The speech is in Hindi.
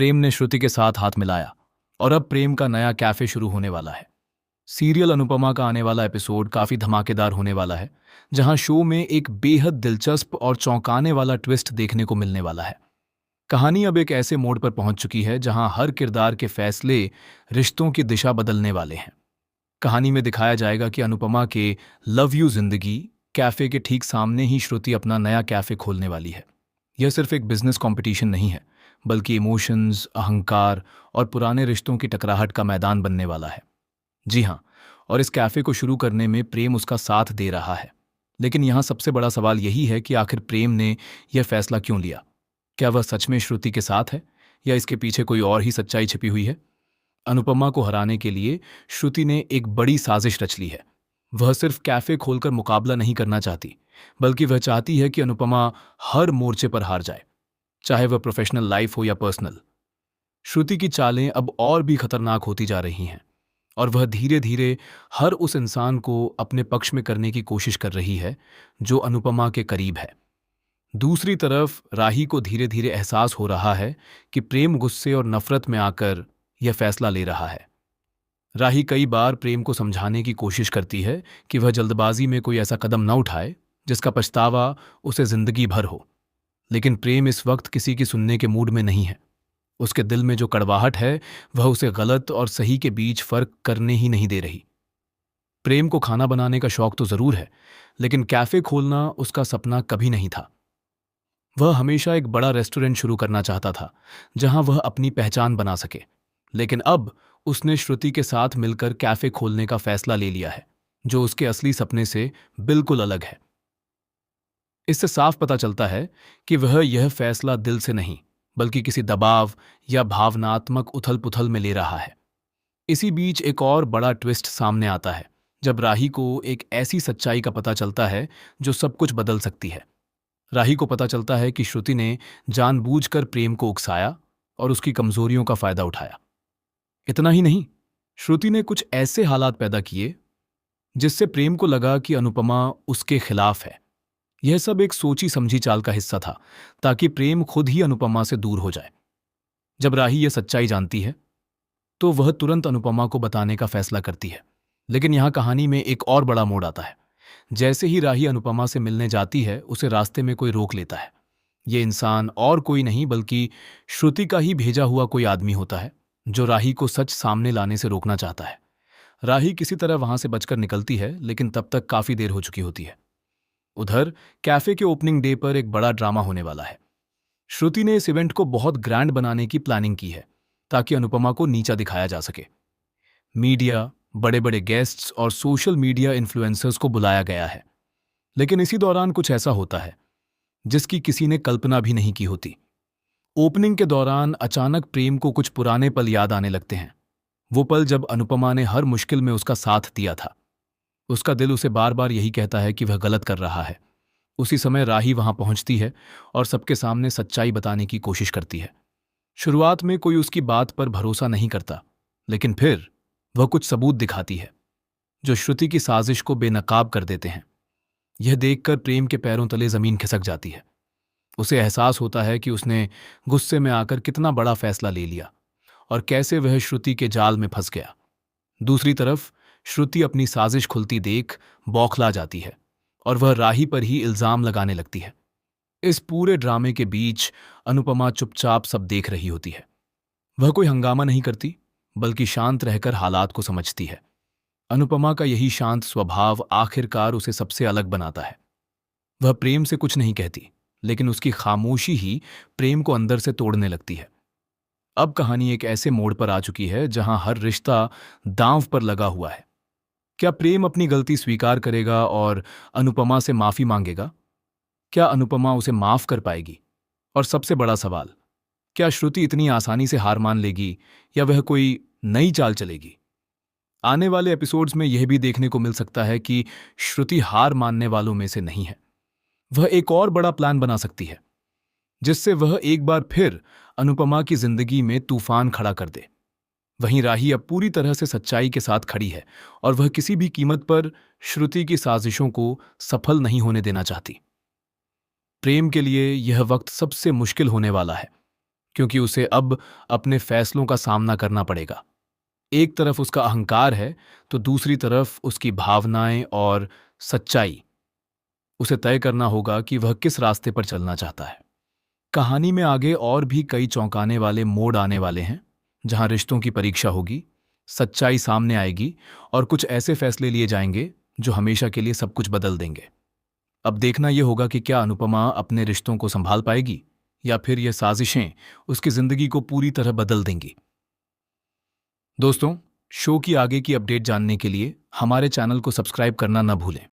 प्रेम ने श्रुति के साथ हाथ मिलाया और अब प्रेम का नया कैफे शुरू होने वाला है। सीरियल अनुपमा का आने वाला एपिसोड काफी धमाकेदार होने वाला है, जहां शो में एक बेहद दिलचस्प और चौंकाने वाला ट्विस्ट देखने को मिलने वाला है। कहानी अब एक ऐसे मोड़ पर पहुंच चुकी है जहां हर किरदार के फैसले रिश्तों की दिशा बदलने वाले हैं। कहानी में दिखाया जाएगा कि अनुपमा के लव यू जिंदगी कैफे के ठीक सामने ही श्रुति अपना नया कैफे खोलने वाली है। यह सिर्फ एक बिजनेस कंपटीशन नहीं है, बल्कि इमोशंस, अहंकार और पुराने रिश्तों की टकराहट का मैदान बनने वाला है। जी हाँ, और इस कैफे को शुरू करने में प्रेम उसका साथ दे रहा है। लेकिन यहाँ सबसे बड़ा सवाल यही है कि आखिर प्रेम ने यह फैसला क्यों लिया? क्या वह सच में श्रुति के साथ है या इसके पीछे कोई और ही सच्चाई छिपी हुई है? अनुपमा को हराने के लिए श्रुति ने एक बड़ी साजिश रच ली है। वह सिर्फ कैफे खोलकर मुकाबला नहीं करना चाहती, बल्कि वह चाहती है कि अनुपमा हर मोर्चे पर हार जाए, चाहे वह प्रोफेशनल लाइफ हो या पर्सनल। श्रुति की चालें अब और भी खतरनाक होती जा रही हैं और वह धीरे धीरे हर उस इंसान को अपने पक्ष में करने की कोशिश कर रही है जो अनुपमा के करीब है। दूसरी तरफ राही को धीरे धीरे एहसास हो रहा है कि प्रेम गुस्से और नफरत में आकर यह फैसला ले रहा है। राही कई बार प्रेम को समझाने की कोशिश करती है कि वह जल्दबाजी में कोई ऐसा कदम न उठाए जिसका पछतावा उसे जिंदगी भर हो। लेकिन प्रेम इस वक्त किसी की सुनने के मूड में नहीं है। उसके दिल में जो कड़वाहट है वह उसे गलत और सही के बीच फर्क करने ही नहीं दे रही। प्रेम को खाना बनाने का शौक तो जरूर है, लेकिन कैफे खोलना उसका सपना कभी नहीं था। वह हमेशा एक बड़ा रेस्टोरेंट शुरू करना चाहता था जहां वह अपनी पहचान बना सके। लेकिन अब उसने श्रुति के साथ मिलकर कैफे खोलने का फैसला ले लिया है, जो उसके असली सपने से बिल्कुल अलग है। इससे साफ पता चलता है कि वह यह फैसला दिल से नहीं, बल्कि किसी दबाव या भावनात्मक उथल-पुथल में ले रहा है। इसी बीच एक और बड़ा ट्विस्ट सामने आता है, जब राही को एक ऐसी सच्चाई का पता चलता है जो सब कुछ बदल सकती है। राही को पता चलता है कि श्रुति ने जानबूझकर प्रेम को उकसाया और उसकी कमजोरियों का फायदा उठाया। इतना ही नहीं, श्रुति ने कुछ ऐसे हालात पैदा किए जिससे प्रेम को लगा कि अनुपमा उसके खिलाफ है। यह सब एक सोची समझी चाल का हिस्सा था, ताकि प्रेम खुद ही अनुपमा से दूर हो जाए। जब राही यह सच्चाई जानती है तो वह तुरंत अनुपमा को बताने का फैसला करती है। लेकिन यहां कहानी में एक और बड़ा मोड़ आता है। जैसे ही राही अनुपमा से मिलने जाती है, उसे रास्ते में कोई रोक लेता है। ये इंसान और कोई नहीं बल्कि श्रुति का ही भेजा हुआ कोई आदमी होता है, जो राही को सच सामने लाने से रोकना चाहता है। राही किसी तरह वहां से बचकर निकलती है, लेकिन तब तक काफी देर हो चुकी होती है। उधर कैफे के ओपनिंग डे पर एक बड़ा ड्रामा होने वाला है। श्रुति ने इस इवेंट को बहुत ग्रैंड बनाने की प्लानिंग की है, ताकि अनुपमा को नीचा दिखाया जा सके। मीडिया, बड़े बड़े गेस्ट्स और सोशल मीडिया इन्फ्लुएंसर्स को बुलाया गया है। लेकिन इसी दौरान कुछ ऐसा होता है जिसकी किसी ने कल्पना भी नहीं की होती। ओपनिंग के दौरान अचानक प्रेम को कुछ पुराने पल याद आने लगते हैं। वो पल जब अनुपमा ने हर मुश्किल में उसका साथ दिया था। उसका दिल उसे बार बार यही कहता है कि वह गलत कर रहा है। उसी समय राही वहां पहुंचती है और सबके सामने सच्चाई बताने की कोशिश करती है। शुरुआत में कोई उसकी बात पर भरोसा नहीं करता, लेकिन फिर वह कुछ सबूत दिखाती है जो श्रुति की साजिश को बेनकाब कर देते हैं। यह देखकर प्रेम के पैरों तले जमीन खिसक जाती है। उसे एहसास होता है कि उसने गुस्से में आकर कितना बड़ा फैसला ले लिया और कैसे वह श्रुति के जाल में फंस गया। दूसरी तरफ श्रुति अपनी साजिश खुलती देख बौखला जाती है और वह राही पर ही इल्जाम लगाने लगती है। इस पूरे ड्रामे के बीच अनुपमा चुपचाप सब देख रही होती है। वह कोई हंगामा नहीं करती, बल्कि शांत रहकर हालात को समझती है। अनुपमा का यही शांत स्वभाव आखिरकार उसे सबसे अलग बनाता है। वह प्रेम से कुछ नहीं कहती, लेकिन उसकी खामोशी ही प्रेम को अंदर से तोड़ने लगती है। अब कहानी एक ऐसे मोड़ पर आ चुकी है जहां हर रिश्ता दांव पर लगा हुआ है। क्या प्रेम अपनी गलती स्वीकार करेगा और अनुपमा से माफी मांगेगा? क्या अनुपमा उसे माफ कर पाएगी? और सबसे बड़ा सवाल, क्या श्रुति इतनी आसानी से हार मान लेगी या वह कोई नई चाल चलेगी? आने वाले एपिसोड्स में यह भी देखने को मिल सकता है कि श्रुति हार मानने वालों में से नहीं है। वह एक और बड़ा प्लान बना सकती है, जिससे वह एक बार फिर अनुपमा की जिंदगी में तूफान खड़ा कर दे। वहीं राही अब पूरी तरह से सच्चाई के साथ खड़ी है और वह किसी भी कीमत पर श्रुति की साजिशों को सफल नहीं होने देना चाहती। प्रेम के लिए यह वक्त सबसे मुश्किल होने वाला है। क्योंकि उसे अब अपने फैसलों का सामना करना पड़ेगा। एक तरफ उसका अहंकार है, तो दूसरी तरफ उसकी भावनाएं और सच्चाई। उसे तय करना होगा कि वह किस रास्ते पर चलना चाहता है। कहानी में आगे और भी कई चौंकाने वाले मोड़ आने वाले हैं, जहां रिश्तों की परीक्षा होगी, सच्चाई सामने आएगी और कुछ ऐसे फैसले लिए जाएंगे जो हमेशा के लिए सब कुछ बदल देंगे। अब देखना यह होगा कि क्या अनुपमा अपने रिश्तों को संभाल पाएगी या फिर ये साजिशें उसकी जिंदगी को पूरी तरह बदल देंगी। दोस्तों, शो की आगे की अपडेट जानने के लिए हमारे चैनल को सब्सक्राइब करना न भूलें।